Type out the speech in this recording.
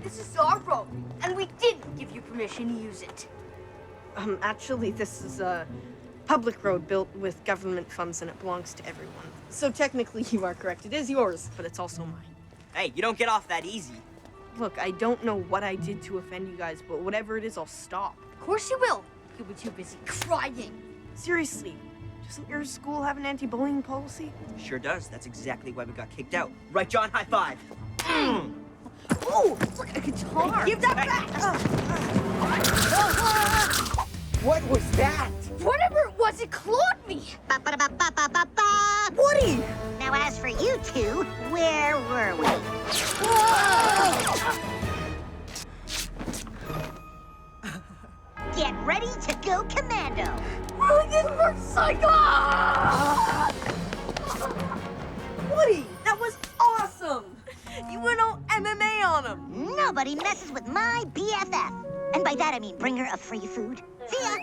This is our road, and we didn't give you permission to use it. Actually, this is a public road built with government funds and it belongs to everyone. So technically you are correct. It is yours, but it's also mine. Hey, you don't get off that easy. Look, I don't know what I did to offend you guys, but whatever it is, I'll stop. Of course you will. You'll be too busy crying. Seriously, doesn't your school have an anti-bullying policy? Sure does. That's exactly why we got kicked out. Right, John? High five. Oh, look, a guitar! Give that back! What was that? Whatever it was, it clawed me! Ba-ba-da-ba-ba-ba-ba. Woody! Now, as for you two, where were we? Get ready to go commando. Brilliant motorcycle! Woody, that was awesome! You went all MMA on him! Nobody messes with my BFF. And by that, I mean bringer of free food. See ya!